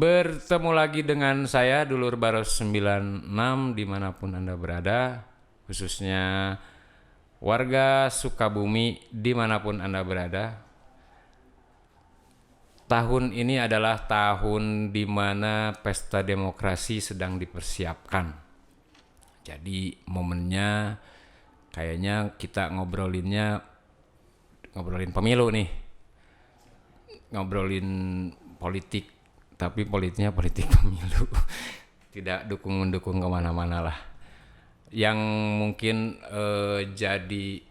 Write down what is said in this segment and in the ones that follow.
Bertemu lagi dengan saya Dulur Baros 96 dimanapun Anda berada, khususnya warga Sukabumi dimanapun Anda berada. Tahun ini adalah tahun di mana pesta demokrasi sedang dipersiapkan. Jadi momennya kayaknya kita ngobrolin pemilu nih, ngobrolin politik. Tapi politiknya politik pemilu, tidak mendukung kemana-mana lah. Yang mungkin jadi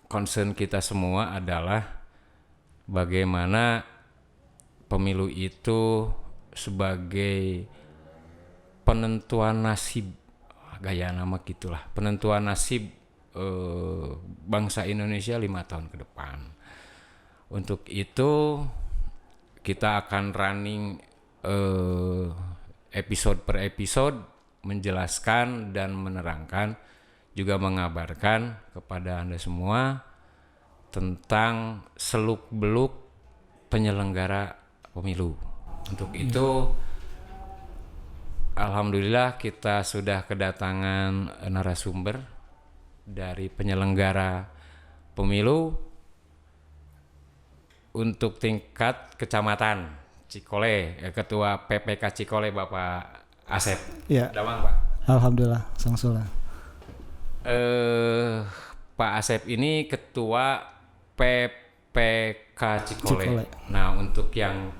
concern kita semua adalah bagaimana pemilu itu sebagai penentuan nasib, gaya nama gitulah, penentuan nasib bangsa Indonesia 5 tahun ke depan. Untuk itu kita akan running episode per episode menjelaskan dan menerangkan, juga mengabarkan kepada Anda semua tentang seluk-beluk penyelenggara pemilu. Untuk itu alhamdulillah kita sudah kedatangan narasumber dari penyelenggara pemilu untuk tingkat kecamatan Cikole, Ketua PPK Cikole Bapak Asep. Ya. Damang Pak. Alhamdulillah, sangsola. Pak Asep ini Ketua PPK Cikole. Nah, untuk yang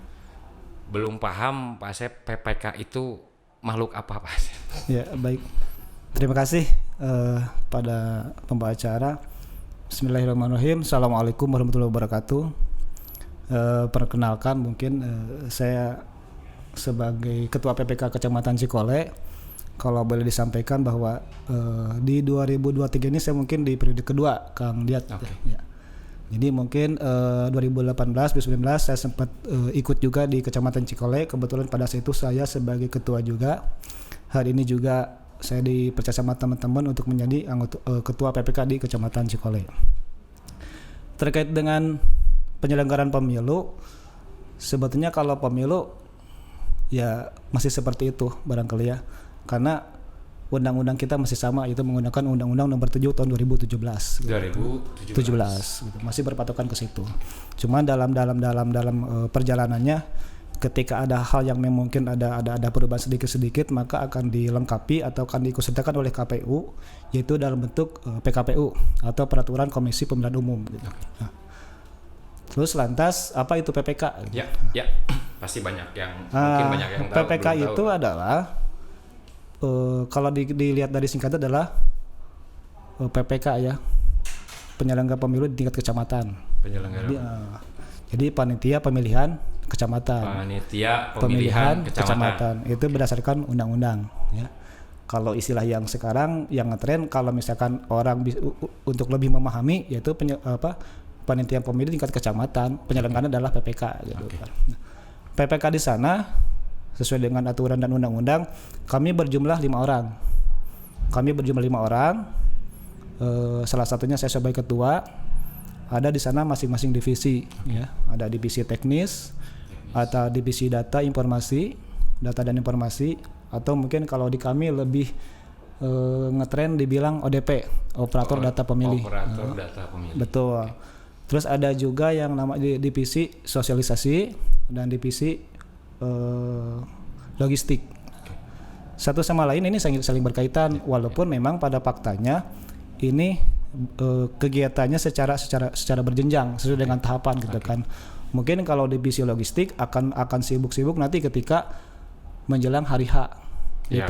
belum paham Pak Asep, PPK itu makhluk apa Pak Asep? Ya, baik. Terima kasih pada pembawa acara. Bismillahirrahmanirrahim. Assalamualaikum warahmatullahi wabarakatuh. Perkenalkan mungkin saya sebagai Ketua PPK Kecamatan Cikole. Kalau boleh disampaikan bahwa di 2023 ini saya mungkin di periode kedua Kang Diat. Okay. Ya. Jadi mungkin 2018-2019 saya sempat ikut juga di Kecamatan Cikole. Kebetulan pada saat itu saya sebagai ketua juga. Hari ini juga saya dipercaya sama teman-teman untuk menjadi anggota ketua PPK di Kecamatan Cikole. Terkait dengan penyelenggaraan pemilu, sebetulnya kalau pemilu ya masih seperti itu barangkali ya, karena undang-undang kita masih sama, itu menggunakan Undang-Undang Nomor 7 Tahun 2017. 2017 gitu. Masih berpatokan ke situ. Cuma dalam perjalanannya, ketika ada hal yang mungkin ada perubahan sedikit maka akan dilengkapi atau akan diikutsertakan oleh KPU, yaitu dalam bentuk PKPU atau Peraturan Komisi Pemilihan Umum gitu. Nah, terus lantas apa itu PPK? Ya, pasti banyak yang mungkin banyak yang tahu. PPK itu adalah kalau dilihat dari singkatan adalah PPK ya, penyelenggara pemilu di tingkat kecamatan. Jadi panitia pemilihan kecamatan. Panitia pemilihan kecamatan. Itu berdasarkan undang-undang. Ya. Kalau istilah yang sekarang yang ngetren, kalau misalkan orang untuk lebih memahami, yaitu panitia pemilu tingkat kecamatan, penyelenggaraan adalah PPK gitu. Okay. Nah, PPK di sana sesuai dengan aturan dan undang-undang kami berjumlah 5 orang. Salah satunya saya sebagai ketua. Ada di sana masing-masing divisi ya. Ada divisi teknis, atau divisi data dan informasi, atau mungkin kalau di kami lebih ngetren dibilang ODP, operator data pemilih. Data pemilih. Betul. Terus ada juga yang nama divisi sosialisasi dan divisi logistik. Satu sama lain ini saling berkaitan, walaupun memang pada faktanya ini kegiatannya secara berjenjang sesuai dengan tahapan gitu kan. Mungkin kalau divisi logistik akan sibuk-sibuk nanti ketika menjelang hari H. Di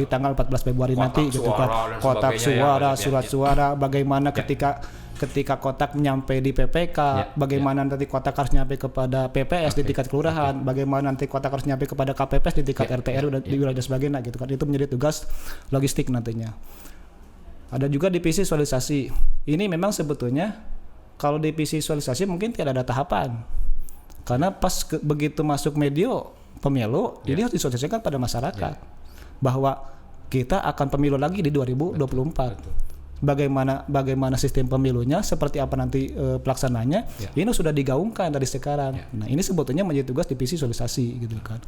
tanggal 14 Februari nanti gitu kan, kotak suara, surat suara, bagaimana ketika kotak nyampe di PPK, bagaimana nanti kotak harus nyampe kepada PPS di tingkat kelurahan, bagaimana nanti kotak harus nyampe kepada KPPS di tingkat RT RW dan di wilayah dan sebagainya gitu kan. Itu menjadi tugas logistik nantinya. Ada juga divisi visualisasi. Ini memang sebetulnya kalau divisi visualisasi mungkin tidak ada tahapan. Karena pas begitu masuk medio pemilu, jadi harus disosialisasikan pada masyarakat bahwa kita akan pemilu lagi di 2024. bagaimana sistem pemilunya, seperti apa nanti pelaksananya, ini sudah digaungkan dari sekarang. Nah, ini sebetulnya menjadi tugas divisi sosialisasi gitu kan.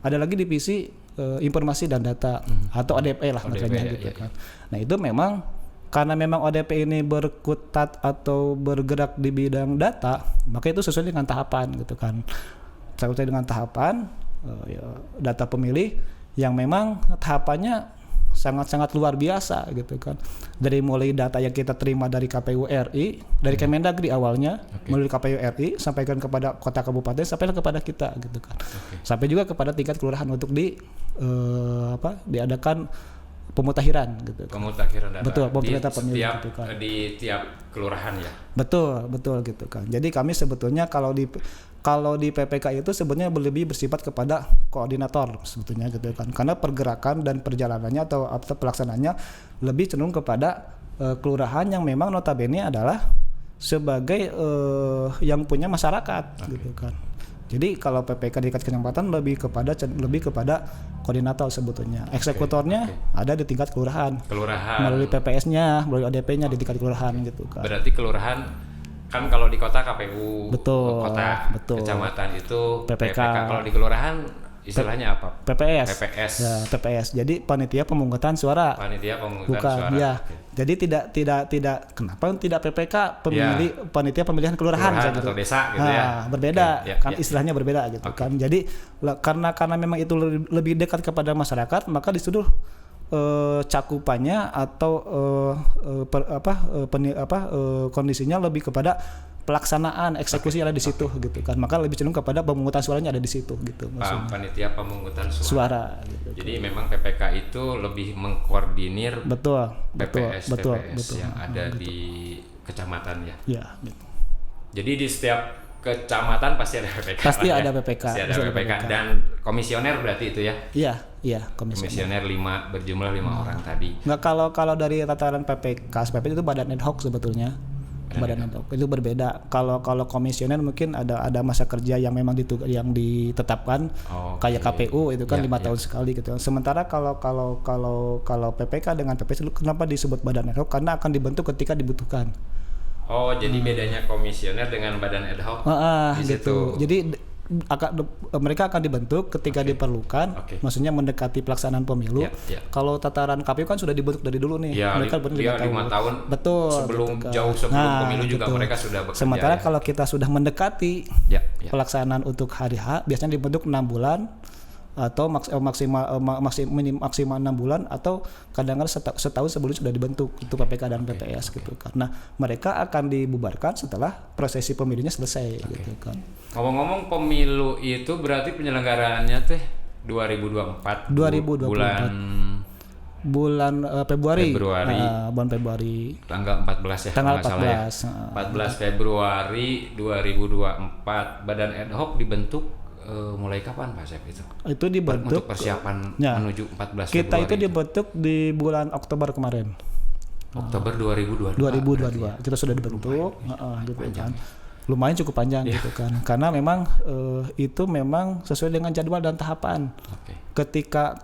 Ada lagi divisi informasi dan data atau ODP lah namanya gitu kan. Nah, itu memang karena memang ODP ini berkutat atau bergerak di bidang data, maka itu sesuai dengan tahapan gitu kan. Sesuai dengan tahapan data pemilih yang memang tahapannya sangat-sangat luar biasa gitu kan. Dari mulai data yang kita terima dari KPU RI, dari Kemendagri awalnya, melalui KPU RI, sampaikan kepada kota kabupaten, sampai kepada kita gitu kan. Sampai juga kepada tingkat kelurahan untuk diadakan pemutakhiran gitu kan. Pemutakhiran data. Betul, pemutakhiran pemilih gitu kan. Di tiap kelurahan ya. Betul gitu kan. Jadi kami sebetulnya kalau di PPK itu sebenarnya lebih bersifat kepada koordinator sebetulnya gitu kan. Karena pergerakan dan perjalanannya atau pelaksanaannya lebih cenderung kepada kelurahan yang memang notabene adalah sebagai yang punya masyarakat gitu kan. Jadi kalau PPK di tingkat kecamatan lebih kepada koordinator sebetulnya. Eksekutornya ada di tingkat kelurahan. Melalui PPS-nya, melalui ODP-nya di tingkat kelurahan gitu kan. Berarti kelurahan kan kalau di kota KPU, betul, kecamatan itu PPK. Kalau di kelurahan istilahnya apa? PPS. Ya, PPS. Jadi panitia pemungutan suara. Bukan, suara. Ya. Jadi tidak kenapa tidak PPK panitia pemilihan kelurahan atau desa gitu ya. Berbeda kan istilahnya berbeda gitu kan. Jadi karena memang itu lebih dekat kepada masyarakat, maka disuruh cakupannya atau kondisinya lebih kepada pelaksanaan eksekusi ada di situ gitu kan. Maka lebih cenderung kepada pemungutan suaranya ada di situ gitu maksudnya. Panitia pemungutan suara gitu. Jadi memang PPK itu lebih mengkoordinir PPS yang ada di kecamatan ya. Iya, gitu. Jadi di setiap kecamatan pasti ada PPK. Pasti ada PPK. Pasti ada PPK dan komisioner berarti itu ya. Iya, komisioner 5 berjumlah 5 orang tadi. Nggak, kalau dari tataran PPK itu badan ad hoc sebetulnya. Badan ad hoc itu berbeda. Kalau komisioner mungkin ada masa kerja yang memang yang ditetapkan kayak KPU itu kan 5 tahun sekali gitu. Sementara kalau PPK dengan PPS kenapa disebut badan ad hoc? Karena akan dibentuk ketika dibutuhkan. Jadi bedanya komisioner dengan badan ad hoc di gitu. situ. Jadi mereka akan dibentuk ketika diperlukan, maksudnya mendekati pelaksanaan pemilu. Kalau tataran KPU kan sudah dibentuk dari dulu nih. Mereka benar 5 tahun. Betul. Sebelum pemilu juga mereka sudah bekerja. Sementara kalau kita sudah mendekati pelaksanaan untuk hari H, biasanya dibentuk 6 bulan atau maksimal 6 bulan atau kadang-kadang setahun sebelum sudah dibentuk untuk PPK dan PPS gitu kan. Nah, mereka akan dibubarkan setelah prosesi pemilunya selesai gitu kan. Ngomong-ngomong pemilu itu berarti penyelenggaraannya teh 2024 bulan Februari. Bulan Februari. Tanggal 14 ya. Tanggal 14. 14 Februari 2024 badan ad hoc dibentuk mulai kapan Pak Syef itu? Itu dibentuk untuk persiapan menuju 14 Februari. Kita itu dibentuk di bulan Oktober kemarin. Oktober 2022. Kita sudah dibentuk, gitu kan. Lumayan cukup panjang gitu kan. Karena memang itu memang sesuai dengan jadwal dan tahapan. Ketika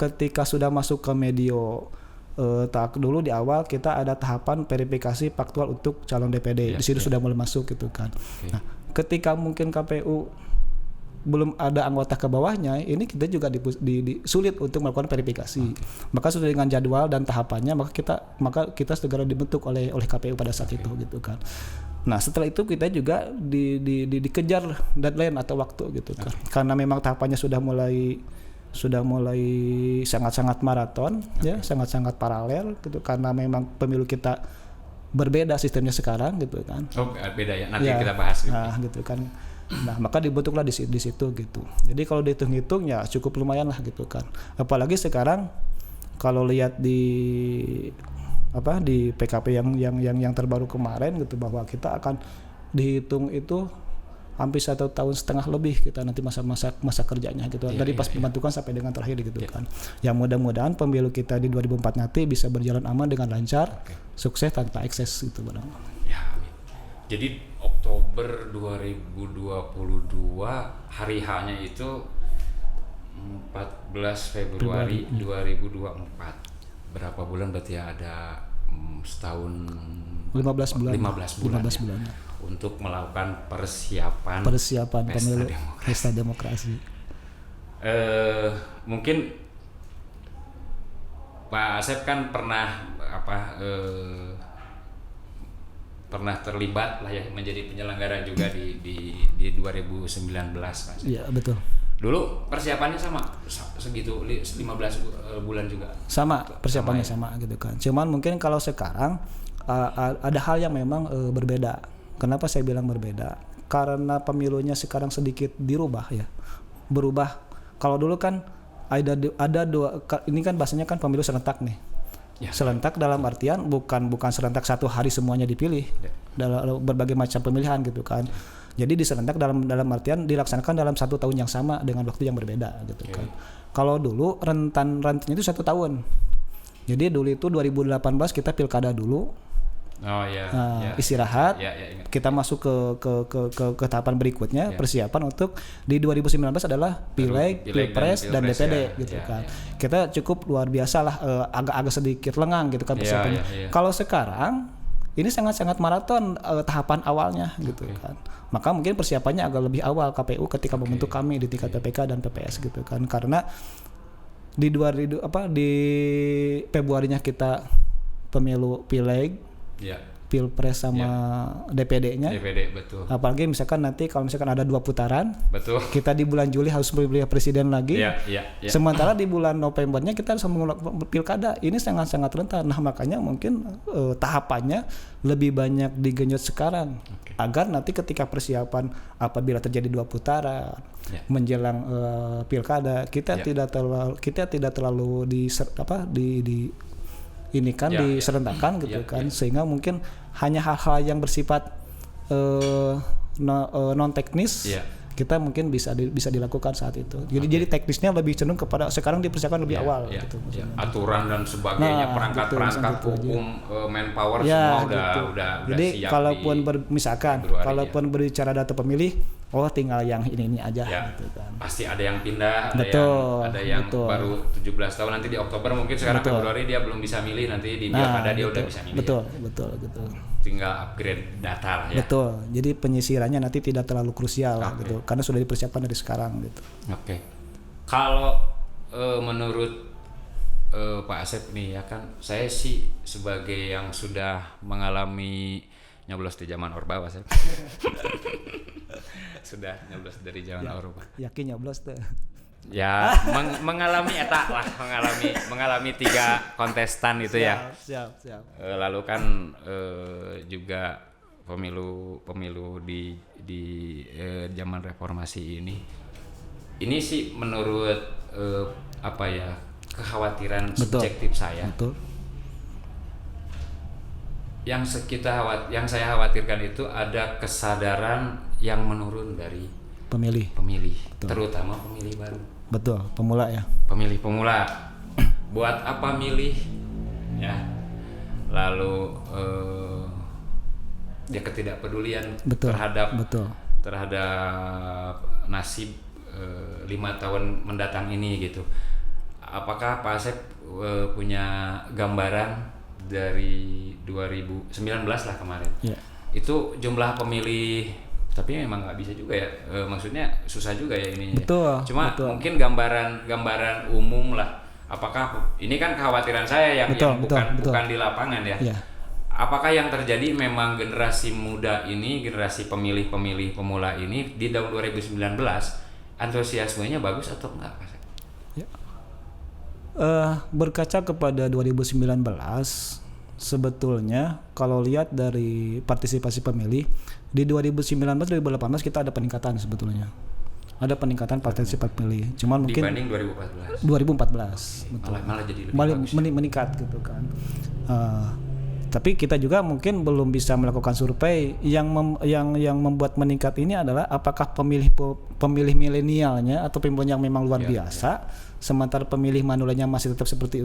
sudah masuk ke medio dulu di awal kita ada tahapan verifikasi faktual untuk calon DPD. Di situ sudah mulai masuk gitu kan. Nah, ketika mungkin KPU belum ada anggota ke bawahnya, ini kita juga sulit untuk melakukan verifikasi. Maka sudah dengan jadwal dan tahapannya, maka kita segera dibentuk oleh KPU pada saat itu gitu kan. Nah, setelah itu kita juga dikejar deadline atau waktu gitu kan. Karena memang tahapannya sudah mulai sangat-sangat maraton, sangat-sangat paralel gitu, karena memang pemilu kita berbeda sistemnya sekarang gitu kan. Beda ya. Nanti kita bahas gitu kan. Nah, maka dibentuklah di situ gitu. Jadi kalau dihitung-hitung ya cukup lumayan lah gitu kan. Apalagi sekarang kalau lihat di PKP yang terbaru kemarin gitu, bahwa kita akan dihitung itu hampir 1,5 tahun lebih kita nanti masa kerjanya gitu. Dari pas pembentukan sampai dengan terakhir gitu kan. Yang mudah-mudahan pemilu kita di 2004 nanti bisa berjalan aman dengan lancar, sukses tanpa ekses gitu barang. Jadi Oktober 2022 hari H-nya itu 14 Februari 2024. Berapa bulan berarti ya, ada setahun 15 bulan. 15 bulan, 15 ya, bulan. untuk melakukan persiapan pemilu pesta demokrasi. Mungkin Pak Asep kan pernah pernah terlibat lah ya menjadi penyelenggara juga di 2019 Pak Asep. Iya, betul. Dulu persiapannya sama segitu 15 bulan juga. Sama persiapannya sama gitu kan. Cuman mungkin kalau sekarang ada hal yang memang berbeda. Kenapa saya bilang berbeda? Karena pemilunya sekarang sedikit dirubah ya. Berubah. Kalau dulu kan ada dua, ini kan bahasanya kan pemilu serentak nih. Ya. Serentak dalam artian bukan serentak satu hari semuanya dipilih. Ya. Dalam berbagai macam pemilihan gitu kan. Jadi diserentak dalam artian dilaksanakan dalam 1 tahun yang sama dengan waktu yang berbeda gitu kan. Kalau dulu rentannya itu 1 tahun. Jadi dulu itu 2018 kita pilkada dulu. Oh iya. Istirahat. Kita masuk ke tahapan berikutnya, persiapan untuk di 2019 adalah pileg, pilpres dan DPD gitu kan. Kita cukup luar biasa lah, agak sedikit lengang gitu kan persiapannya. Kalau sekarang ini sangat-sangat maraton tahapan awalnya gitu kan. Maka mungkin persiapannya agak lebih awal KPU ketika membentuk kami di tingkat PPK dan PPS gitu kan. Karena di Februarinya kita pemilu pileg, pilpres sama DPD-nya. DPD betul. Apalagi misalkan nanti kalau misalkan ada 2 putaran, betul. Kita di bulan Juli harus memilih presiden lagi. Sementara di bulan Novembernya kita harus memulai pilkada. Ini sangat-sangat rentan. Nah, makanya mungkin tahapannya lebih banyak digenjot sekarang. Agar nanti ketika persiapan apabila terjadi 2 putaran menjelang pilkada, kita tidak terlalu diserentakkan gitu kan. Sehingga mungkin hanya hal-hal yang bersifat non teknis kita mungkin bisa dilakukan saat itu. Jadi teknisnya lebih cenderung kepada sekarang dipersiapkan lebih awal gitu. Aturan dan sebagainya, perangkat hukum, manpower semua udah jadi siap. Jadi kalaupun berbicara data pemilih, tinggal yang ini aja gitu kan. Pasti ada yang pindah, ada yang baru 17 tahun, nanti di Oktober mungkin sekarang Februari dia belum bisa milih, nanti di pilkada dia udah bisa milih. Betul. Tinggal upgrade data ya. Betul. Jadi penyisirannya nanti tidak terlalu krusial gitu, karena sudah dipersiapkan dari sekarang gitu. Oke. Kalau menurut Pak Asep nih ya kan, saya sih sebagai yang sudah mengalami nyoblos di zaman Orba, Pak Asep. Sudah nyoblos dari zaman Orba. Yakin nyoblos tuh? Ya, mengalami 3 kontestan itu ya. Siap. Lalu kan juga pemilu di zaman reformasi ini. Ini sih menurut kekhawatiran subjektif saya. Betul. Yang saya khawatirkan itu ada kesadaran yang menurun dari pemilih, terutama pemilih baru. Betul, pemula ya. Pemilih pemula. Buat apa milih? Ya. Lalu dia ketidakpedulian terhadap nasib 5 tahun mendatang ini gitu. Apakah Pak Asep punya gambaran dari 2019 lah kemarin? Itu jumlah pemilih, tapi memang nggak bisa juga ya, maksudnya susah juga ya ini. Cuma mungkin gambaran umum lah. Apakah ini kan kekhawatiran saya yang bukan di lapangan ya. Apakah yang terjadi memang generasi muda ini, generasi pemilih pemula ini di tahun 2019 antusiasmenya bagus atau enggak, Pak? Berkaca kepada 2019, sebetulnya kalau lihat dari partisipasi pemilih di 2019-2018 kita ada peningkatan sebetulnya. Ada peningkatan partisipasi pemilih. Cuman mungkin dibanding 2014. Betul. Malah jadi lebih bagus. Meningkat gitu kan. Tapi kita juga mungkin belum bisa melakukan survei yang membuat meningkat ini adalah apakah pemilih milenialnya atau pemilih yang memang luar biasa, sementara pemilih manulanya masih tetap seperti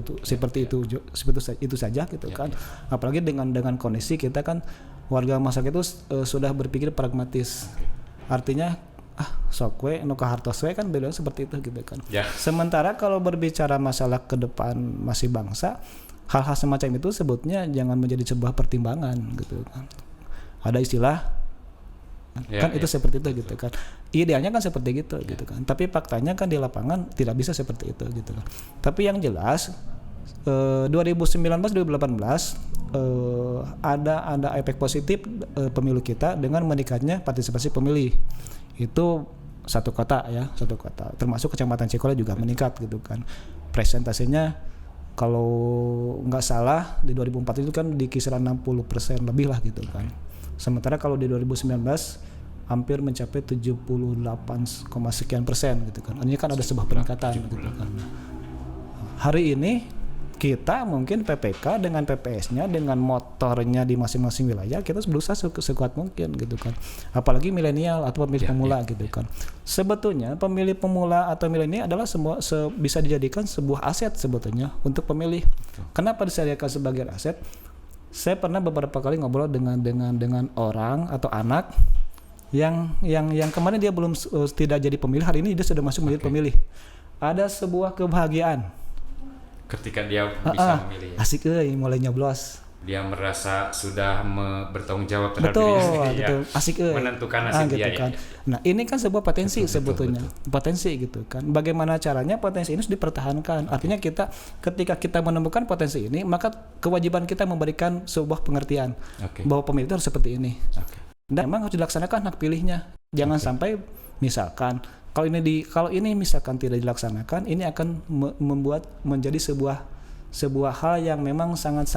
itu saja gitu kan. Apalagi dengan kondisi kita kan warga masyarakat itu sudah berpikir pragmatis. Artinya sokwe nu kahartos we kan beliau seperti itu gitu kan. Sementara kalau berbicara masalah ke depan masih bangsa, hal-hal semacam itu sebutnya jangan menjadi sebuah pertimbangan gitu kan. Ada istilah kan itu seperti itu gitu kan. Idealnya kan seperti gitu gitu kan. Tapi faktanya kan di lapangan tidak bisa seperti itu gitu kan. Tapi yang jelas 2019-2018 ada efek positif pemilu kita dengan meningkatnya partisipasi pemilih. Itu satu kota, termasuk Kecamatan Cikole juga meningkat gitu kan. Presentasinya kalau nggak salah di 2004 itu kan di kisaran 60% lebih lah gitu kan. Sementara kalau di 2019 hampir mencapai 78, sekian persen gitu kan. Ini kan ada sebuah peningkatan gitu kan. Hari ini kita mungkin PPK dengan PPS-nya dengan motornya di masing-masing wilayah kita berusaha sekuat mungkin gitu kan. Apalagi milenial atau pemilih pemula gitu kan. Sebetulnya pemilih pemula atau milenial adalah bisa dijadikan sebuah aset sebetulnya untuk pemilih. Kenapa disediakan sebagai aset? Saya pernah beberapa kali ngobrol dengan orang atau anak yang kemarin dia belum tidak jadi pemilih, hari ini dia sudah masuk menjadi pemilih. Ada sebuah kebahagiaan ketika dia bisa memilih. Asik mulai nyoblos. Dia merasa sudah bertanggung jawab terhadap dirinya sendiri. Betul. Asik menentukan nasib gitu dia kan. Nah, ini kan sebuah potensi sebetulnya. Potensi gitu kan. Bagaimana caranya potensi ini harus dipertahankan. Artinya ketika kita menemukan potensi ini, maka kewajiban kita memberikan sebuah pengertian bahwa pemilih itu harus seperti ini. Dan memang harus dilaksanakan hak pilihnya. Jangan sampai misalkan kalau ini misalkan tidak dilaksanakan, ini akan membuat menjadi sebuah hal yang memang sangat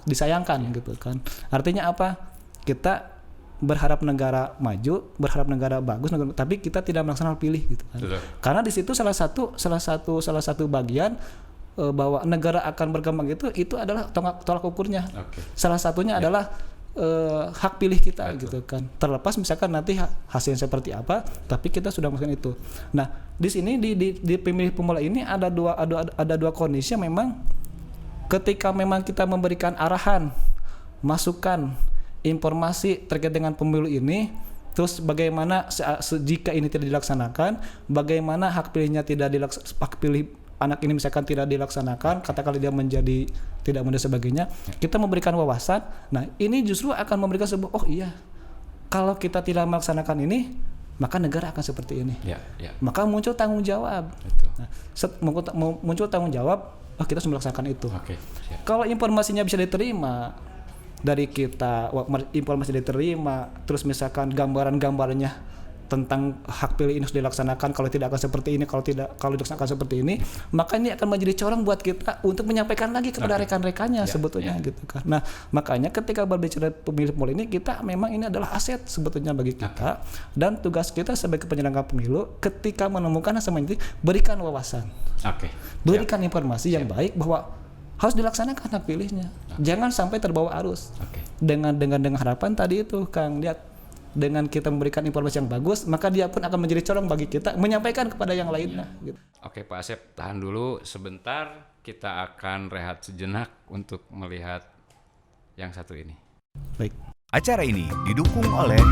disayangkan gitu kan. Artinya apa? Kita berharap negara maju, berharap negara bagus, tapi kita tidak melaksanakan pilih gitu kan. Karena di situ salah satu bagian bahwa negara akan berkembang itu adalah tolak ukurnya. Salah satunya adalah hak pilih kita gitu kan. Terlepas misalkan nanti hasilnya seperti apa, tapi kita sudah melakukan itu. Nah, di sini di pemilih pemula ini ada dua kondisi yang memang ketika memang kita memberikan arahan, masukan, informasi terkait dengan pemilu ini, terus bagaimana jika ini tidak dilaksanakan, bagaimana hak pilihnya hak pilih anak ini misalkan tidak dilaksanakan, katakanlah dia menjadi tidak mudah sebagainya, kita memberikan wawasan. Nah, ini justru akan memberikan sebuah kalau kita tidak melaksanakan ini, maka negara akan seperti ini. Maka muncul tanggung jawab. Nah, muncul tanggung jawab, kita harus melaksanakan itu. Kalau informasinya bisa diterima dari kita, informasi diterima, terus misalkan gambaran-gambarnya tentang hak pilih ini harus dilaksanakan, kalau tidak akan seperti ini, kalau dilaksanakan seperti ini, maka ini akan menjadi corong buat kita untuk menyampaikan lagi kepada rekan-rekannya sebetulnya gitu kan. Nah, makanya ketika berbicara pemilih pemula ini, kita memang ini adalah aset sebetulnya bagi kita, dan tugas kita sebagai penyelenggara pemilu ketika menemukan hasil ini, berikan wawasan, berikan informasi yang baik bahwa harus dilaksanakan hak pilihnya, jangan sampai terbawa arus. Dengan harapan tadi itu Kang, lihat dengan kita memberikan informasi yang bagus, maka dia pun akan menjadi corong bagi kita menyampaikan kepada yang lainnya. Gitu. Oke Pak Asep, tahan dulu sebentar, kita akan rehat sejenak untuk melihat yang satu ini. Baik. Acara ini didukung oleh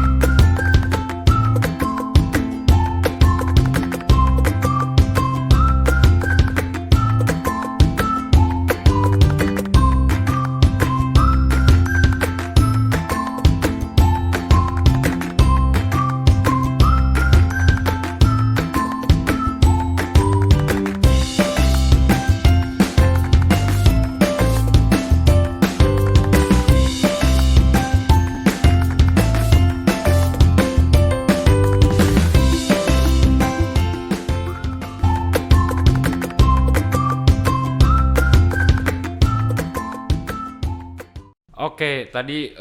Oke, tadi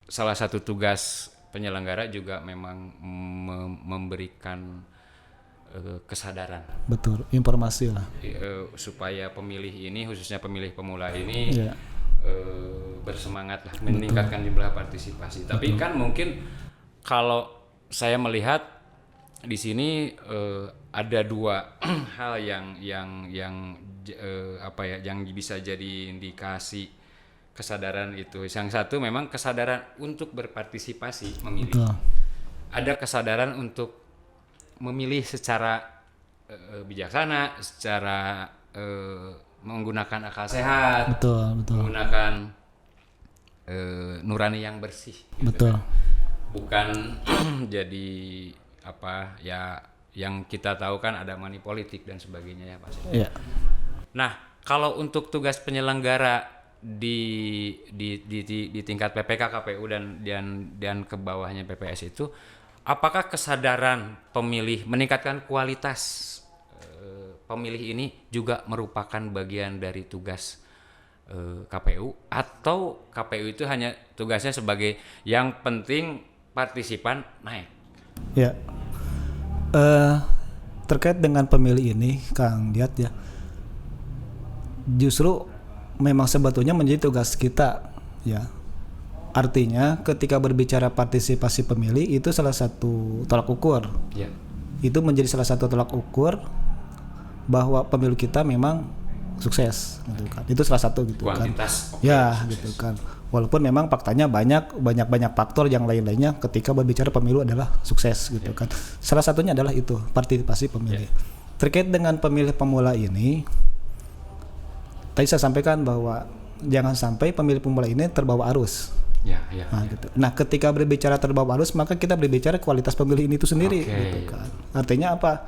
salah satu tugas penyelenggara juga memang memberikan kesadaran. Betul, informasi lah. Supaya pemilih ini, khususnya pemilih pemula ini bersemangat lah, meningkatkan jumlah partisipasi. Tapi kan mungkin kalau saya melihat di sini ada dua hal yang bisa jadi indikasi kesadaran itu. Yang satu memang kesadaran untuk berpartisipasi memilih. Betul. Ada kesadaran untuk memilih secara bijaksana, secara menggunakan akal sehat, Betul. menggunakan nurani yang bersih. Betul. Bukan jadi apa ya yang kita tahu kan ada money politik dan sebagainya ya Pak. Iya. Nah, kalau untuk tugas penyelenggara di tingkat PPK, KPU dan ke bawahnya PPS itu, apakah kesadaran pemilih meningkatkan kualitas pemilih ini juga merupakan bagian dari tugas KPU, atau KPU itu hanya tugasnya sebagai yang penting partisipan naik? Ya, terkait dengan pemilih ini, Kang Diat ya, justru memang sebetulnya menjadi tugas kita, ya. Artinya, ketika berbicara partisipasi pemilih itu salah satu tolak ukur. Ya. Itu menjadi salah satu tolak ukur bahwa pemilu kita memang sukses, gitu kan. Itu salah satu gitu kuantitas, kan. Ya, sukses. Gitu kan. Walaupun memang faktanya banyak faktor yang lain-lainnya ketika berbicara pemilu adalah sukses gitu kan. Salah satunya adalah itu, partisipasi pemilih. Terkait dengan pemilih pemula ini, tadi saya sampaikan bahwa jangan sampai pemilih pemula ini terbawa arus. Gitu. Nah, ketika berbicara terbawa arus, maka kita berbicara kualitas pemilih ini itu sendiri gitu kan. Artinya apa?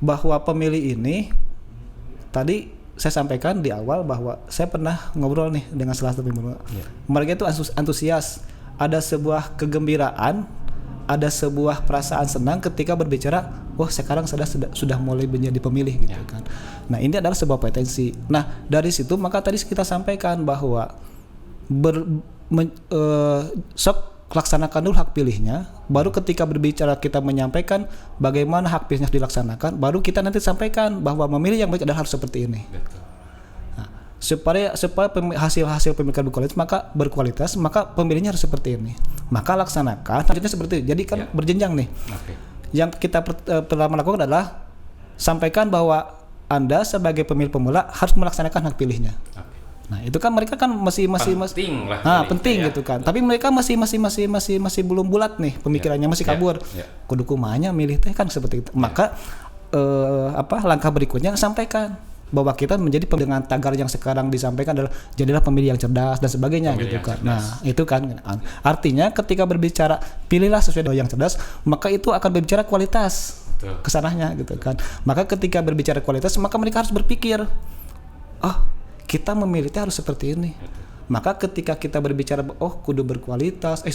Bahwa pemilih ini tadi saya sampaikan di awal bahwa saya pernah ngobrol nih dengan salah satu pemilih. Mereka itu antusias, ada sebuah kegembiraan, ada sebuah perasaan senang ketika berbicara, sekarang sudah mulai menjadi pemilih gitu kan. Nah, ini adalah sebuah potensi. Nah, dari situ maka tadi kita sampaikan bahwa laksanakan dulu hak pilihnya, baru ketika berbicara kita menyampaikan bagaimana hak pilihnya dilaksanakan, baru kita nanti sampaikan bahwa memilih yang baik adalah harus seperti ini. Nah, supaya hasil pemilihan berkualitas, maka pemilihnya harus seperti ini. Maka laksanakan selanjutnya seperti itu. Jadi kan berjenjang nih. Yang kita pertama lakukan adalah sampaikan bahwa Anda sebagai pemilih pemula harus melaksanakan hak pilihnya. Nah, itu kan mereka kan masih penting gitu kan. Tapi mereka masih belum bulat nih pemikirannya, masih kabur. Kudu kumanya milih teh kan seperti itu. Maka langkah berikutnya sampaikan bahwa kita menjadi dengan tagar yang sekarang disampaikan adalah jadilah pemilih yang cerdas dan sebagainya gitu kan. Nah, itu kan artinya ketika berbicara pilihlah sesuai dengan yang cerdas, maka itu akan berbicara kualitas kesananya gitu kan. Maka ketika berbicara kualitas, maka mereka harus berpikir, kita memilihnya harus seperti ini. Maka ketika kita berbicara kudu berkualitas,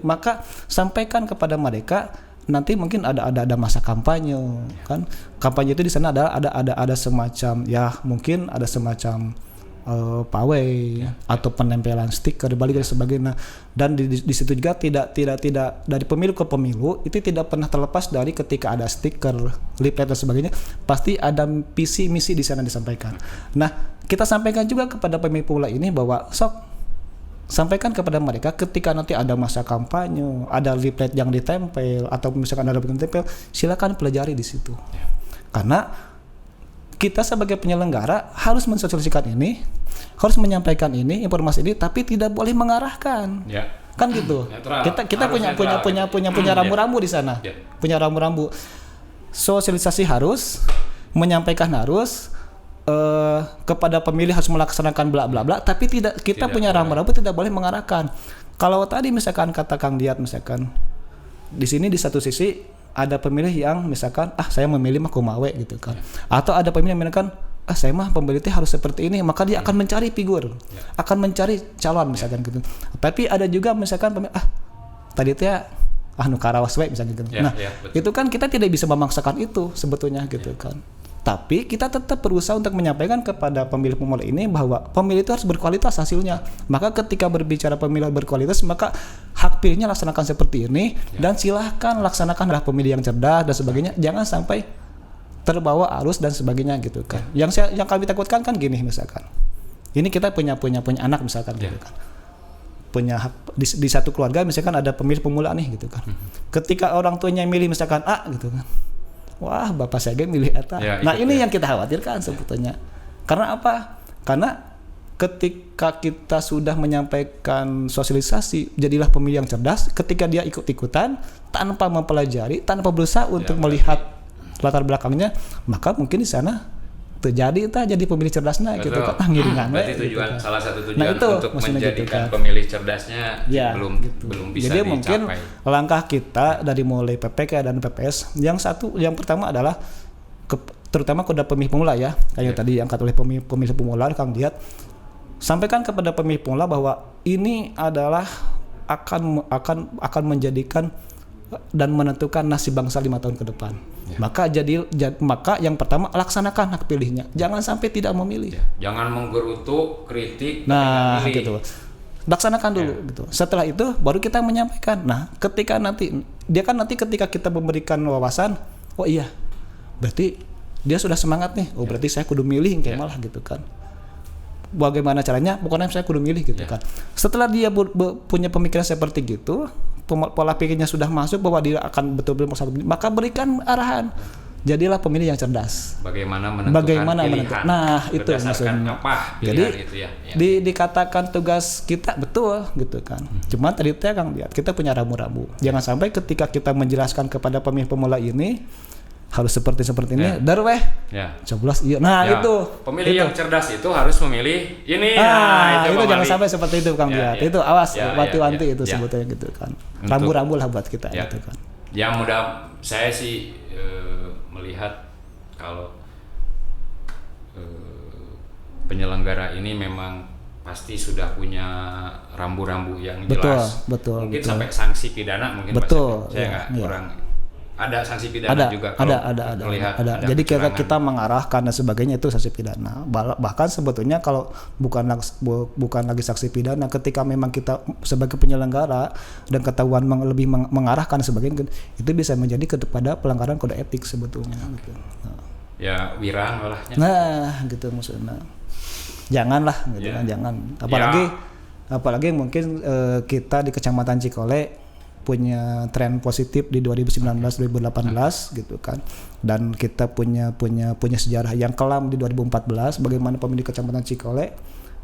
maka sampaikan kepada mereka nanti mungkin ada masa kampanye kan. Kampanye itu di sana ada semacam mungkin ada semacam pawai atau penempelan stiker di balik dan sebagainya. Dan di situ juga tidak dari pemilu ke pemilu itu tidak pernah terlepas dari ketika ada stiker, leaflet dan sebagainya, pasti ada visi misi di sana disampaikan. Nah, kita sampaikan juga kepada pemilih pemula ini bahwa sampaikan kepada mereka ketika nanti ada masa kampanye, ada leaflet yang ditempel atau misalkan ada yang ditempel, silakan pelajari di situ. Karena kita sebagai penyelenggara harus mensosialisasikan ini, harus menyampaikan ini, informasi ini, tapi tidak boleh mengarahkan. Kan gitu. Kita punya rambu-rambu di sana. Punya rambu-rambu. Sosialisasi harus, menyampaikan harus, kepada pemilih harus melaksanakan bla bla bla, tapi kita punya rambu-rambu tidak boleh mengarahkan. Kalau tadi misalkan kata Kang Diat, misalkan di sini di satu sisi ada pemilih yang misalkan saya memilih mah kumawe gitu kan, atau ada pemilih yang misalkan saya mah pemilihnya harus seperti ini, maka dia akan mencari figur, akan mencari calon misalkan gitu. Tapi ada juga misalkan pemilih tadi teh nu karawas we misalkan gitu. Itu kan kita tidak bisa memaksakan itu sebetulnya gitu kan. Tapi kita tetap berusaha untuk menyampaikan kepada pemilih pemula ini bahwa pemilih itu harus berkualitas hasilnya. Maka ketika berbicara pemilih berkualitas, maka hak pilihnya laksanakan seperti ini, dan silahkan laksanakanlah pemilih yang cerdas dan sebagainya. Jangan sampai terbawa arus dan sebagainya gitu kan. Yang kami takutkan kan gini misalkan. Ini kita punya anak misalkan gitu kan. Punya hak di satu keluarga misalkan ada pemilih pemula nih gitu kan. Ketika orang tuanya milih misalkan A gitu kan. Wah, bapak saya milih eta. Ini yang kita khawatirkan sebetulnya. Karena apa? Karena ketika kita sudah menyampaikan sosialisasi, jadilah pemilih yang cerdas, ketika dia ikut-ikutan tanpa mempelajari, tanpa berusaha untuk melihat latar belakangnya, maka mungkin di sana terjadi jadi pemilih cerdasnya gitu kan, ngiringan. Berarti tujuan gitu. salah satu tujuan Nah, itu, untuk maksudnya gitu menjadikan kan. pemilih cerdasnya Ya, belum gitu. bisa Jadi dicapai. mungkin langkah kita dari mulai PPK dan PPS, yang pertama adalah terutama kepada pemilih pemula ya, kayak tadi diangkat oleh pemilih pemula Kang Diat, sampaikan kepada pemilih pemula bahwa ini adalah akan menjadikan dan menentukan nasib bangsa 5 tahun ke depan. Ya. Maka yang pertama laksanakan hak pilihnya. Jangan sampai tidak memilih. Ya. Jangan menggerutu, kritik, nah gitu. Laksanakan dulu gitu. Setelah itu baru kita menyampaikan. Nah, ketika ketika kita memberikan wawasan, oh iya. Berarti dia sudah semangat nih. Oh, berarti saya kudu milih kayak malah gitu kan. Bagaimana caranya? Pokoknya saya kudu milih gitu kan. Setelah dia punya pemikiran seperti gitu, pola pikirnya sudah masuk bahwa dia akan betul-betul maka berikan arahan. Jadilah pemilih yang cerdas. Bagaimana menentukan pilihan. Nah, itu maksudnya. Apa jadi itu ya. dikatakan tugas kita betul gitu kan. Cuma tadi Kang lihat kita punya rambu-rambu. Jangan sampai ketika kita menjelaskan kepada pemilih pemula ini harus seperti ini, darweh. Ya. 11 iya. Nah, itu. Pemilih yang cerdas itu harus memilih ini. Itu jangan sampai seperti itu Kang Diat. Itu awas wanti-wanti itu sebetulnya gitu kan. Rambu-rambu lah buat kita gitu kan. Yang mudah saya sih melihat kalau penyelenggara ini memang pasti sudah punya rambu-rambu yang jelas. Betul. Mungkin sampai sanksi pidana mungkin. Betul. Saya nggak kurang. Ada sanksi pidana juga kalau terlihat ada. Jadi kita mengarahkan dan sebagainya itu sanksi pidana. Bahkan sebetulnya kalau bukan lagi sanksi pidana, ketika memang kita sebagai penyelenggara dan ketahuan lebih mengarahkan sebagainya, itu bisa menjadi kepada pelanggaran kode etik sebetulnya. Gitu. Nah. Ya wirang malahnya. Nah, gitu maksudnya. Janganlah, gitu kan, jangan. Apalagi mungkin kita di Kecamatan Cikole punya tren positif di 2019-2018 gitu kan, dan kita punya sejarah yang kelam di 2014 bagaimana pemilih Kecamatan Cikole,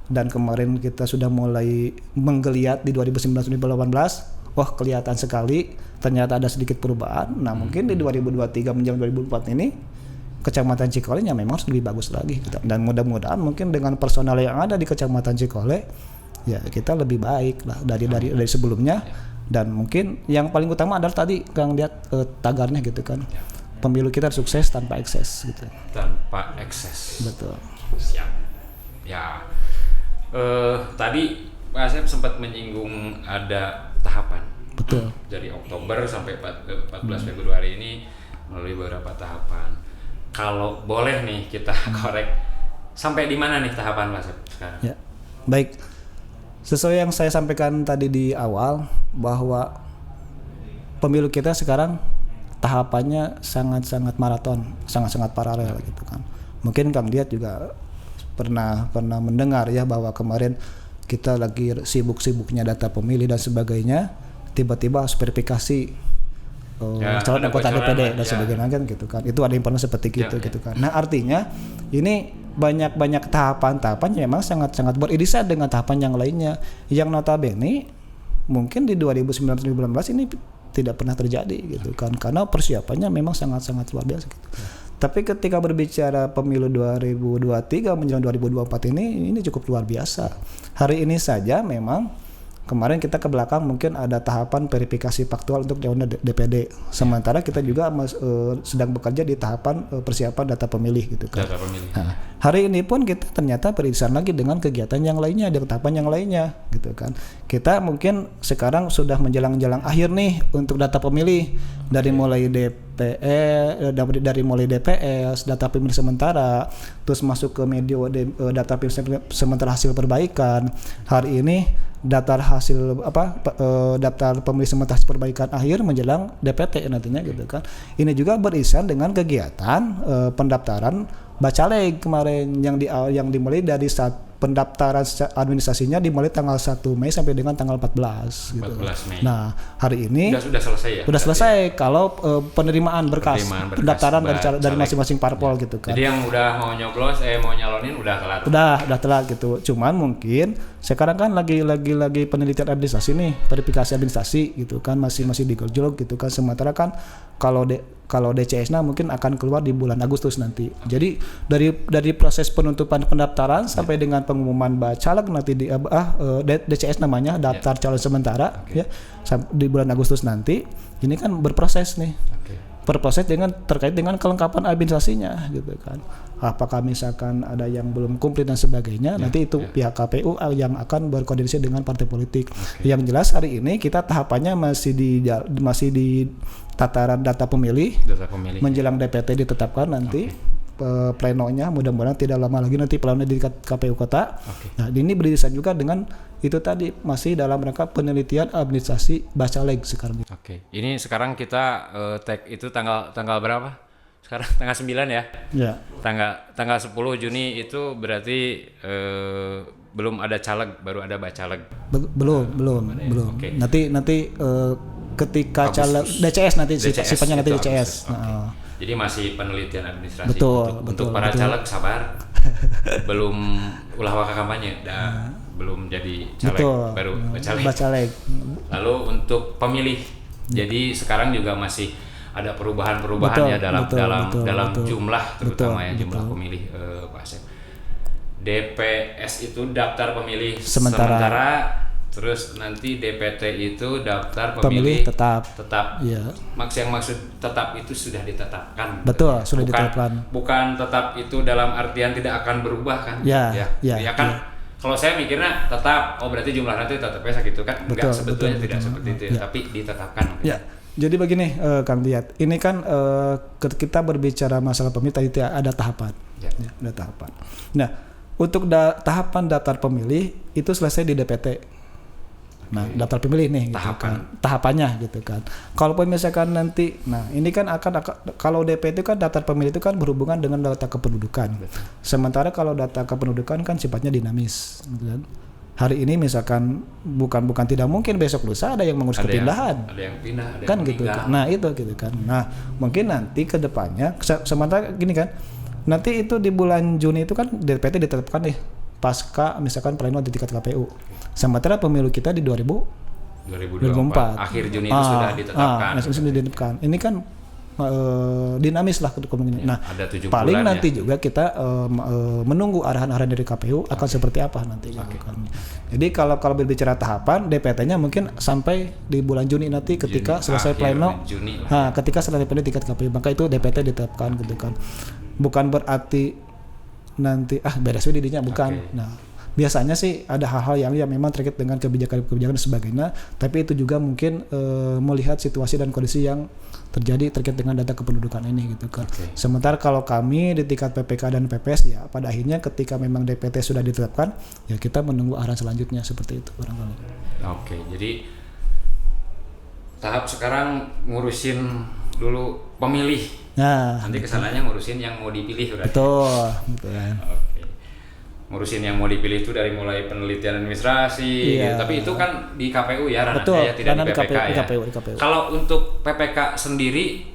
dan kemarin kita sudah mulai menggeliat di 2019-2018. Kelihatan sekali ternyata ada sedikit perubahan. Nah, mungkin di 2023 menjelang 2024 ini Kecamatan Cikole memang harus lebih bagus lagi gitu. Dan mudah-mudahan mungkin dengan personal yang ada di Kecamatan Cikole ya kita lebih baik lah dari sebelumnya. Dan mungkin yang paling utama adalah tadi Kang lihat tagarnya gitu kan, pemilu kita sukses tanpa ekses gitu. Tanpa ekses. Betul. Siap. Ya. Tadi Pak Asep sempat menyinggung ada tahapan. Betul. Dari Oktober sampai 14 Februari ini melalui beberapa tahapan. Kalau boleh nih kita korek, sampai di mana nih tahapan Pak Asep sekarang? Ya. Baik. Sesuai yang saya sampaikan tadi di awal bahwa pemilu kita sekarang tahapannya sangat-sangat maraton, sangat-sangat paralel gitu kan. Mungkin Kang Diat juga pernah mendengar ya bahwa kemarin kita lagi sibuk-sibuknya data pemilih dan sebagainya, tiba-tiba harus verifikasi calon anggota DPD dan sebagainya kan gitu kan. Itu ada yang pernah seperti gitu gitu kan. Nah, artinya ini banyak tahapan-tahapan yang memang sangat-sangat beririsan dengan tahapan yang lainnya yang notabene mungkin di 2019-2018 ini tidak pernah terjadi gitu kan, karena persiapannya memang sangat-sangat luar biasa gitu. Tapi ketika berbicara pemilu 2023 menjelang 2024 ini cukup luar biasa. Hari ini saja memang kemarin kita ke belakang mungkin ada tahapan verifikasi faktual untuk calon DPD. Sementara kita juga sedang bekerja di tahapan persiapan data pemilih gitu kan. Data pemilih. Nah, hari ini pun kita ternyata beririsan lagi dengan kegiatan yang lainnya, dengan tahapan yang lainnya gitu kan. Kita mungkin sekarang sudah menjelang akhir nih untuk data pemilih dari mulai DPS, data pemilih sementara, terus masuk ke medio data pemilih sementara hasil perbaikan. Hari ini daftar pemilih sementara hasil perbaikan akhir menjelang DPT nantinya gitu kan. Ini juga beririsan dengan kegiatan pendaftaran Bacaleg kemarin yang dimulai dari saat pendaftaran administrasinya dimulai tanggal 1 Mei sampai dengan tanggal 14 gitu. 14 Mei. Nah, hari ini sudah selesai ya. Sudah selesai kalau penerimaan berkas pendaftaran dari masing-masing parpol gitu kan. Jadi yang udah mau nyoblos mau nyalonin udah telat. Udah telat gitu. Cuman mungkin sekarang kan lagi penelitian administrasi nih, verifikasi administrasi gitu kan, masih digojlok gitu kan. Sementara kan kalau kalau DCS-nya mungkin akan keluar di bulan Agustus nanti. Jadi dari proses penutupan pendaftaran sampai dengan pengumuman bacalek nanti di DCS namanya daftar calon sementara ya di bulan Agustus nanti ini kan berproses nih. Berproses terkait dengan kelengkapan administrasinya gitu kan. Apakah misalkan ada yang belum komplit dan sebagainya, nanti itu pihak KPU yang akan berkoordinasi dengan partai politik. Yang jelas hari ini kita tahapannya masih di tataran data pemilih. Menjelang DPT ditetapkan nanti plenonya, mudah-mudahan tidak lama lagi nanti plenonya di KPU Kota. Nah, ini beririsan juga dengan itu tadi masih dalam rangka penelitian administrasi Bacalek sekarang. Ini sekarang kita tag itu tanggal berapa? Sekarang tanggal 9 ya? Ya. Tanggal 10 Juni itu berarti belum ada caleg, baru ada bacalek. Belum. Nanti ketika caleg DCS nanti sifatnya nanti DCS. Jadi masih penelitian administrasi. Untuk para caleg sabar. Belum ulah waka kampanye, belum jadi caleg, baru bacalek. Lalu untuk pemilih. Jadi sekarang juga masih ada perubahan-perubahan ya dalam jumlah terutama jumlah pemilih Pak Asep. DPS itu daftar pemilih sementara, terus nanti DPT itu daftar pemilih tetap. Ya. Yang maksud tetap itu sudah ditetapkan. Betul, sudah ditetapkan. Bukan tetap itu dalam artian tidak akan berubah kan? Ya kan. Ya. Kalau saya mikirnya tetap, berarti jumlah nanti tetapnya segitu kan? Enggak, sebetulnya tidak seperti itu, tapi ditetapkan. Ya. Jadi begini Kang Diat, ini kan kita berbicara masalah pemilih tadi ada tahapan, ada tahapan. Nah, untuk tahapan daftar pemilih itu selesai di DPT. Nah, daftar pemilih nih, tahapannya gitu kan. Kalaupun misalkan nanti, nah ini kan kalau DPT itu kan daftar pemilih itu kan berhubungan dengan data kependudukan. Sementara kalau data kependudukan kan sifatnya dinamis, gitu kan. Hari ini misalkan bukan tidak mungkin besok lusa ada yang mengurus kepindahan. Ada yang pindah, ada kan yang gitu. meninggal. Nah, itu gitu kan. Nah, mungkin nanti ke depannya sementara gini kan. Nanti itu di bulan Juni itu kan DPT ditetapkan nih pasca misalkan pleno di tingkat KPU. Sementara pemilu kita di 2024. Akhir Juni itu sudah ditetapkan. Ini kan dinamis lah kemungkinan. Nah, paling bulan nanti juga kita menunggu arahan-arahan dari KPU akan seperti apa nanti. Jadi kalau berbicara tahapan DPT-nya mungkin sampai di bulan Juni nanti ketika selesai pleno. Ketika selesai pleno tingkat KPU, maka itu DPT ditetapkan gitu kan. Bukan berarti nanti beres didinya bukan. Nah, biasanya sih ada hal-hal yang memang terkait dengan kebijakan dan sebagainya, tapi itu juga mungkin melihat situasi dan kondisi yang terjadi terkait dengan data kependudukan ini gitu kan. Sementara kalau kami di tingkat PPK dan PPS ya pada akhirnya ketika memang DPT sudah ditetapkan ya kita menunggu arahan selanjutnya seperti itu barangkali. Jadi tahap sekarang ngurusin dulu pemilih. Nanti kesananya ngurusin yang mau dipilih berarti. Betul. Ngurusin yang mau dipilih itu dari mulai penelitian administrasi gitu. Tapi itu kan di KPU ya ranahnya, tidak di PPK ya. Di KPU. Kalau untuk PPK sendiri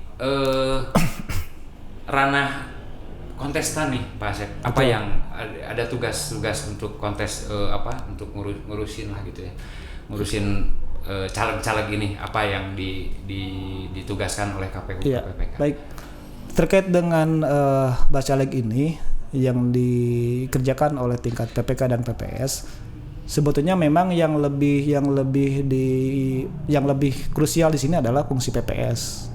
ranah kontestan nih Pak Asep, apa yang ada tugas-tugas untuk kontes untuk ngurusin lah gitu ya. Ngurusin caleg-caleg ini apa yang ditugaskan oleh KPU ke PPK. Baik. Terkait dengan Bacalek ini yang dikerjakan oleh tingkat PPK dan PPS sebetulnya memang yang lebih krusial di sini adalah fungsi PPS.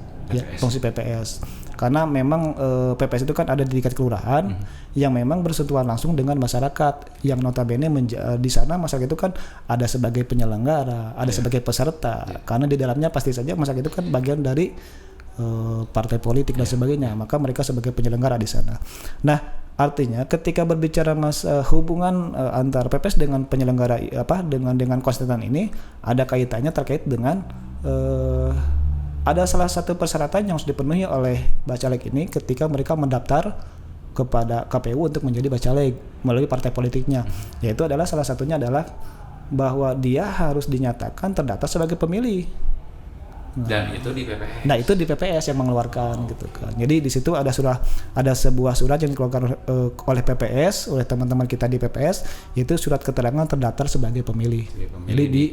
Fungsi PPS karena memang PPS itu kan ada di tingkat kelurahan yang memang bersentuhan langsung dengan masyarakat yang notabene di sana masyarakat itu kan ada sebagai penyelenggara, ada sebagai peserta karena di dalamnya pasti saja masyarakat itu kan bagian dari partai politik dan sebagainya, maka mereka sebagai penyelenggara di sana. Nah, artinya ketika berbicara hubungan antara PPS dengan penyelenggara dengan konstituen ini ada kaitannya terkait dengan ada salah satu persyaratan yang harus dipenuhi oleh bacalek ini ketika mereka mendaftar kepada KPU untuk menjadi bacalek melalui partai politiknya, yaitu adalah salah satunya adalah bahwa dia harus dinyatakan terdaftar sebagai pemilih. Dan itu di PPS. Nah, itu di PPS yang mengeluarkan gitu kan. Jadi di situ ada sebuah surat yang dikeluarkan oleh PPS, oleh teman-teman kita di PPS, yaitu surat keterangan terdaftar sebagai pemilih.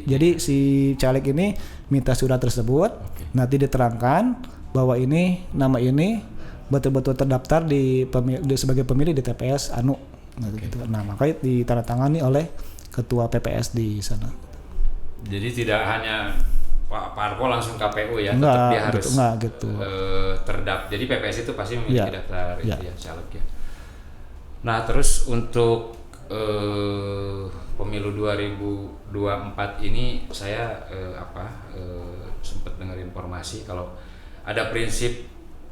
Jadi si caleg ini minta surat tersebut, nanti diterangkan bahwa ini nama ini betul-betul terdaftar sebagai pemilih di TPS anu gitu. Nah, makanya ditandatangani oleh ketua PPS di sana. Jadi tidak hanya Pak Parpol langsung KPU ya, Enggak, tetap dia harus gitu. terdaftar. Jadi PPS itu pasti memiliki daftar ya. itu ya caleg ya. Nah, terus untuk pemilu 2024 ini saya sempat dengar informasi kalau ada prinsip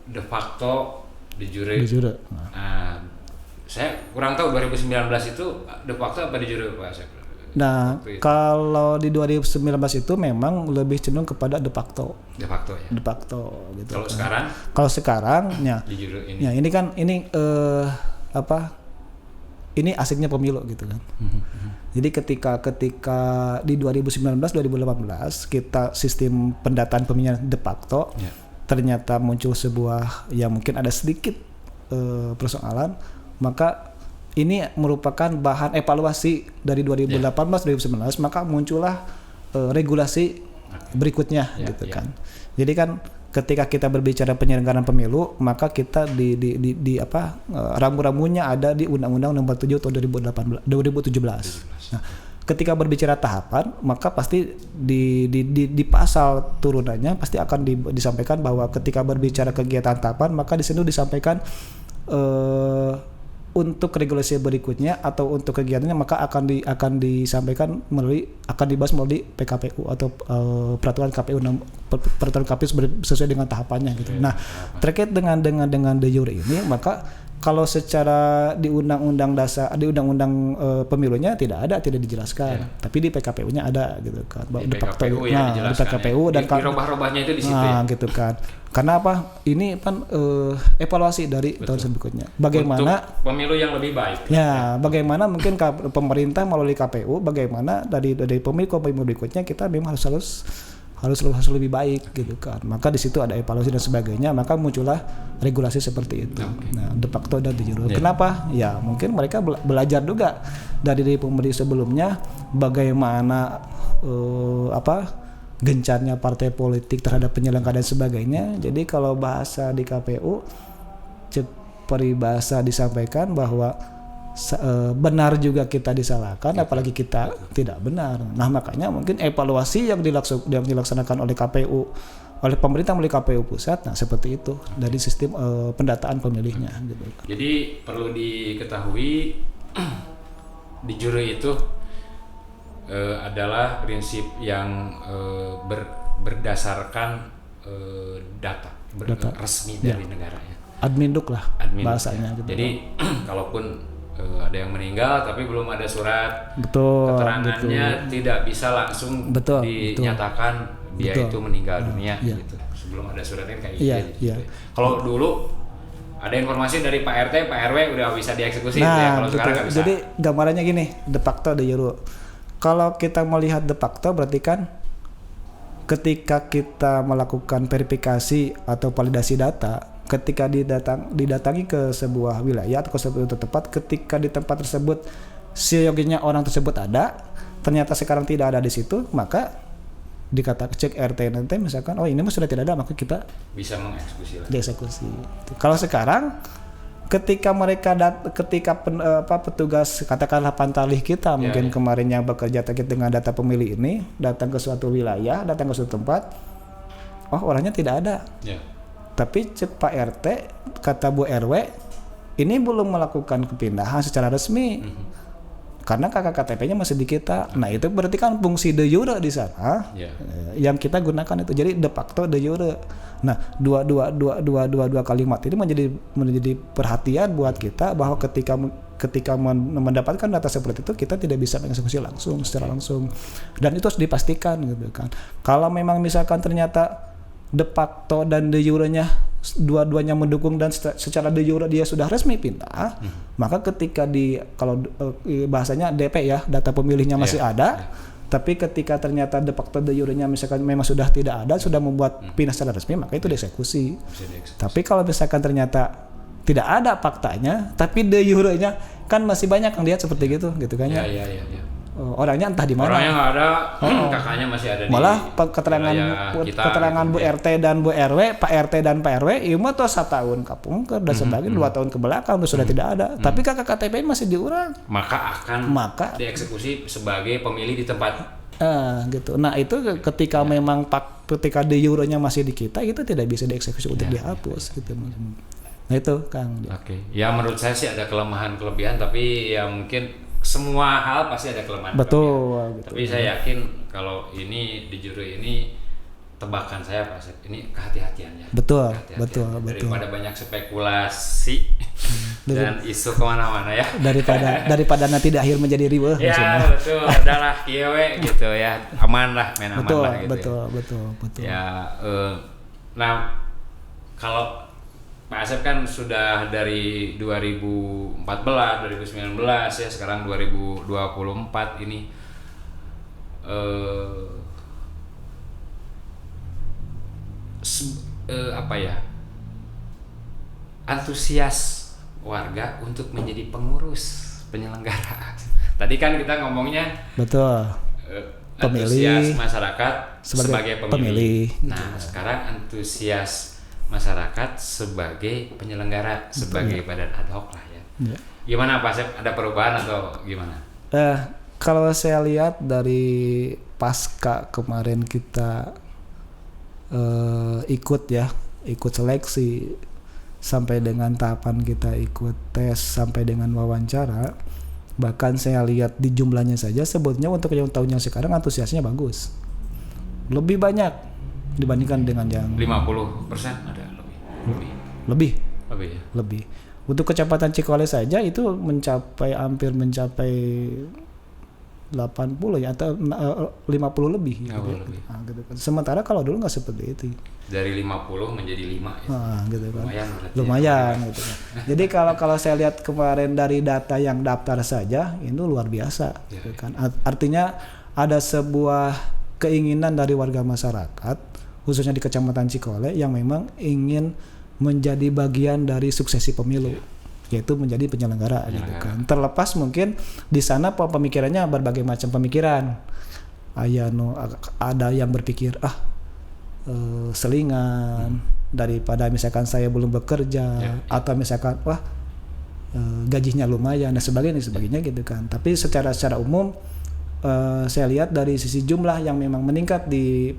de facto de jure. Nah, saya kurang tahu 2019 itu de facto apa de jure Pak Asep? Nah, kalau di 2019 itu memang lebih cenderung kepada de facto. De facto ya. De facto gitu. Kalau sekarang? Kalau sekarang ya. De jure ini. Ya, ini kan ini asiknya pemilu gitu kan. Jadi ketika di 2019-2018 kita sistem pendataan pemilihan de facto, ternyata muncul sebuah yang mungkin ada sedikit persoalan, maka ini merupakan bahan evaluasi dari 2018-2019, maka muncullah regulasi berikutnya gitu kan. Jadi kan ketika kita berbicara penyelenggaraan pemilu, maka kita di rambu-rambunya ada di Undang-Undang Nomor 7 Tahun 2017. Nah, ketika berbicara tahapan, maka pasti di pasal turunannya pasti akan disampaikan bahwa ketika berbicara kegiatan tahapan, maka di sini disampaikan untuk regulasi berikutnya atau untuk kegiatannya maka akan disampaikan akan dibahas melalui PKPU atau peraturan KPU sesuai dengan tahapannya gitu. Nah, terkait dengan de jure ini, maka kalau secara di undang-undang pemilunya tidak dijelaskan, tapi di PKPU-nya ada gitu kan. Di PKPU ya di PKPU dan dirubah-rubahnya itu di situ ya. Gitu kan. Karena apa? Ini kan evaluasi dari tahun berikutnya. Bagaimana untuk pemilu yang lebih baik. Ya, bagaimana mungkin pemerintah melalui KPU, bagaimana dari pemilu berikutnya kita memang harus lebih baik gitu kan. Maka di situ ada evaluasi dan sebagainya, maka muncullah regulasi seperti itu. Nah, de facto dan de jure. Kenapa? Ya, mungkin mereka belajar juga dari pemerintah sebelumnya bagaimana gencarnya partai politik terhadap penyelenggara dan sebagainya. Jadi kalau bahasa di KPU peribahasa disampaikan bahwa benar juga kita disalahkan, apalagi kita tidak benar. Nah, makanya mungkin evaluasi yang dilaksanakan oleh KPU, oleh pemerintah melalui KPU pusat, nah seperti itu dari sistem pendataan pemilihnya. Gitu. Jadi perlu diketahui di jure itu adalah prinsip yang berdasarkan data resmi dari negaranya. Adminduk lah bahasanya. Ya. Gitu. Jadi kalaupun ada yang meninggal tapi belum ada surat keterangannya, tidak bisa langsung dinyatakan dia itu meninggal dunia gitu. Sebelum ada suratnya kayak gitu. Kalau dulu ada informasi dari Pak RT, Pak RW udah bisa dieksekusi gitu ya. Kalau sekarang nggak bisa. Jadi gambarannya gini, de facto de jure. Kalau kita melihat de facto berarti kan ketika kita melakukan verifikasi atau validasi data, ketika didatangi ke sebuah wilayah atau ke sebuah tempat, ketika di tempat tersebut seyogianya orang tersebut ada, ternyata sekarang tidak ada di situ, maka dikatakan cek RT nanti misalkan ini sudah tidak ada, maka kita bisa mengeksekusi lagi. Dieksekusi. Kalau sekarang ketika petugas katakanlah pantalih kita mungkin kemarin yang bekerja terkait dengan data pemilih ini datang ke suatu wilayah, datang ke suatu tempat, orangnya tidak ada. Tapi cek Pak RT, kata Bu RW, ini belum melakukan kepindahan secara resmi. Karena KKTP-nya masih di kita. Nah, itu berarti kan fungsi de jure di sana yang kita gunakan itu. Jadi de facto de jure. Nah, dua kalimat ini menjadi perhatian buat kita bahwa ketika mendapatkan data seperti itu kita tidak bisa mengeksekusi secara langsung. Dan itu harus dipastikan gitu kan. Kalau memang misalkan ternyata de facto dan de jure-nya dua-duanya mendukung dan secara de jure dia sudah resmi pindah, maka ketika kalau bahasanya DP ya, data pemilihnya masih ada, tapi ketika ternyata de facto de jure-nya misalkan memang sudah tidak ada, sudah membuat pindah secara resmi, maka itu dieksekusi. Tapi kalau misalkan ternyata tidak ada faktanya, tapi de jure-nya kan masih banyak yang lihat seperti gitu kan ya. orangnya entah di mana. Orangnya nggak ada, kakaknya masih ada malah di keterangan gitu, Bu ya. RT dan Bu RW, Pak RT dan Pak RW, ieu mah tos 1 tahun kapungkur dan sebagainya 2 tahun ke belakang sudah tidak ada. Tapi kakak KTP masih diurang. Maka akan dieksekusi sebagai pemilih di tempat. Gitu. Nah itu ketika memang ketika de jure-nya masih di kita, itu tidak bisa dieksekusi untuk dihapus gitu. Nah itu Kang. Oke. Ya menurut saya sih ada kelemahan-kelebihan, tapi ya mungkin semua hal pasti ada kelemahan. Betul. Gitu. Tapi saya yakin kalau ini di juri ini tebakan saya Pak Asep, ini kehati-hatiannya. Betul. Daripada banyak spekulasi dan isu kemana-mana ya. Daripada nanti di akhir menjadi riweuh. Ya betul, adalah kieu gitu ya, aman lah, main aman lah gitu. Betul. Ya, nah kalau Pak Asep kan sudah dari 2014, 2019 ya, sekarang 2024 ini apa ya, antusias warga untuk menjadi pengurus penyelenggara. Tadi kan kita ngomongnya betul. Antusias masyarakat sebagai pemilih. Nah, sekarang antusias masyarakat sebagai penyelenggara, sebagai badan ad hoc lah ya. Gimana Pak Asep, ada perubahan atau gimana? Kalau saya lihat dari pasca kemarin kita ikut seleksi sampai dengan tahapan kita ikut tes sampai dengan wawancara, bahkan saya lihat di jumlahnya saja sebetulnya untuk yang tahunnya sekarang antusiasnya bagus, lebih banyak dibandingkan dengan yang 50% ada lebih ya? Lebih. Untuk Kecamatan Cikole saja itu hampir mencapai 80 ya atau 50 lebih gitu. Nah, gitu kan. Sementara kalau dulu nggak seperti itu. Dari 50 menjadi 5 ya. Gitu kan. Lumayan gitu kan. Jadi kalau saya lihat kemarin dari data yang daftar saja itu luar biasa gitu kan. Artinya ada sebuah keinginan dari warga masyarakat khususnya di Kecamatan Cikole yang memang ingin menjadi bagian dari suksesi pemilu. Yaitu menjadi penyelenggara gitu kan. Terlepas mungkin di sana pemikirannya berbagai macam pemikiran. Ada yang berpikir selingan daripada misalkan saya belum bekerja atau misalkan gajinya lumayan dan sebagainya gitu kan. Tapi secara umum saya lihat dari sisi jumlah yang memang meningkat di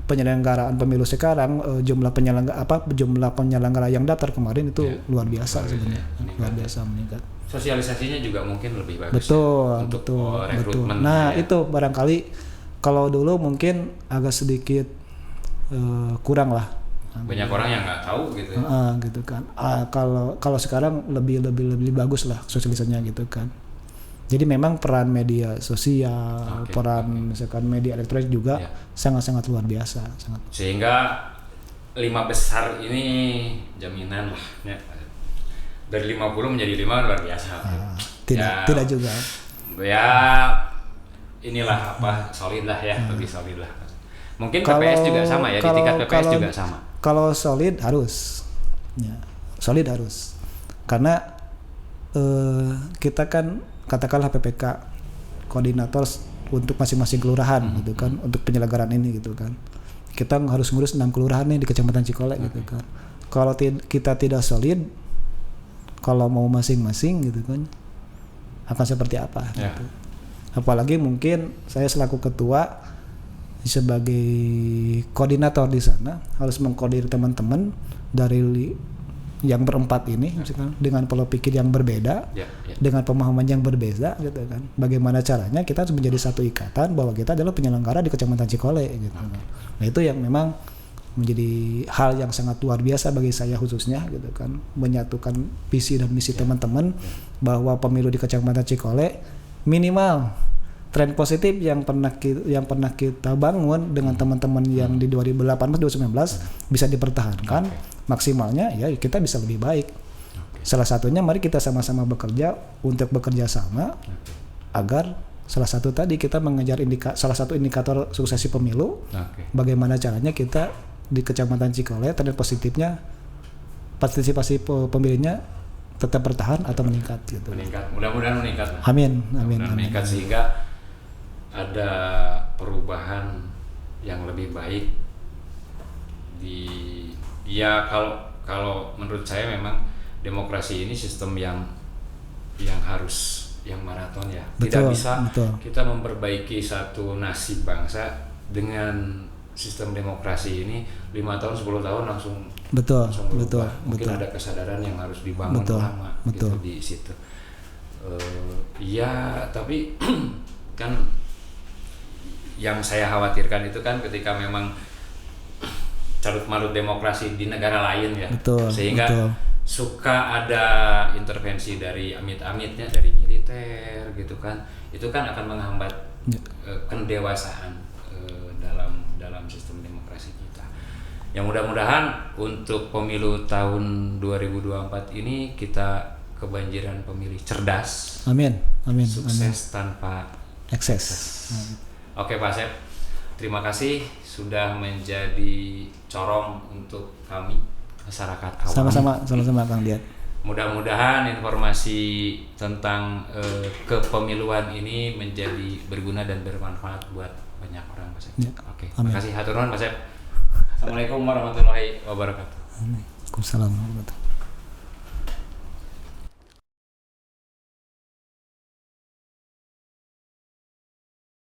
penyelenggaraan pemilu sekarang, jumlah penyelenggara yang daftar kemarin itu luar biasa sebenarnya, luar biasa meningkat. Sosialisasinya juga mungkin lebih bagus. Betul. Nah itu barangkali kalau dulu mungkin agak sedikit kurang lah. Banyak orang yang nggak tahu gitu. Gitu kan. Kalau sekarang lebih bagus lah sosialisasinya gitu kan. Jadi memang peran media sosial, misalkan media elektronik juga sangat-sangat luar biasa. Sehingga 5 besar ini jaminan lah. Ya. Dari 50 menjadi 5 luar biasa. Tidak juga. Ya inilah solid lah ya, lebih solid lah. Mungkin PPS juga sama ya, di tingkat PPS juga sama. Kalau solid harus. Ya, solid harus. Karena kita kan katakanlah PPK koordinator untuk masing-masing kelurahan gitu kan, untuk penyelenggaraan ini gitu kan. Kita harus ngurus 6 kelurahan nih di Kecamatan Cikole gitu kan. Kalau kita tidak solid, kalau mau masing-masing gitu kan, akan seperti apa gitu. Apalagi mungkin saya selaku ketua sebagai koordinator di sana harus mengkoordinir teman-teman dari yang berempat ini misalkan dengan pola pikir yang berbeda, dengan pemahaman yang berbeda gitu kan. Bagaimana caranya kita harus menjadi satu ikatan bahwa kita adalah penyelenggara di Kecamatan Cikole gitu. Nah itu yang memang menjadi hal yang sangat luar biasa bagi saya khususnya gitu kan, menyatukan visi dan misi teman-teman bahwa pemilu di Kecamatan Cikole minimal tren positif yang pernah kita bangun dengan teman-teman yang di 2018-2019 bisa dipertahankan. Maksimalnya ya kita bisa lebih baik. Salah satunya mari kita sama-sama bekerja untuk bekerja sama agar salah satu tadi kita mengejar salah satu indikator suksesi pemilu. Bagaimana caranya kita di Kecamatan Cikole tren positifnya partisipasi pemilihnya tetap bertahan atau meningkat gitu. Meningkat, mudah-mudahan meningkat. Amin, amin, Mudah-mudahan amin. meningkat sehingga ada perubahan yang lebih baik di ya kalau menurut saya memang demokrasi ini sistem yang harus yang maraton ya. Tidak Betul, bisa betul. kita memperbaiki satu nasib bangsa dengan sistem demokrasi ini 5 tahun 10 tahun langsung Betul, berubah. betul, Mungkin betul. ada kesadaran yang harus dibangun Betul, lama betul. gitu di situ. Ya tapi kan yang saya khawatirkan itu kan ketika memang carut marut demokrasi di negara lain ya, Betul, sehingga betul. suka ada intervensi dari amit-amitnya dari militer gitu kan, itu kan akan menghambat Ya. kedewasaan dalam sistem demokrasi kita. Yang mudah-mudahan untuk pemilu tahun 2024 ini kita kebanjiran pemilih cerdas, Amin, amin, amin. sukses tanpa Ekses. Oke Pak Asep, terima kasih sudah menjadi corong untuk kami masyarakat awam. Sama-sama Kang Dian. Mudah-mudahan informasi tentang kepemiluan ini menjadi berguna dan bermanfaat buat banyak orang Pak Asep. Ya, Oke, amin. terima kasih hatur nuhun Pak Asep. Assalamualaikum warahmatullahi wabarakatuh. Waalaikumsalam warahmatullahi wabarakatuh.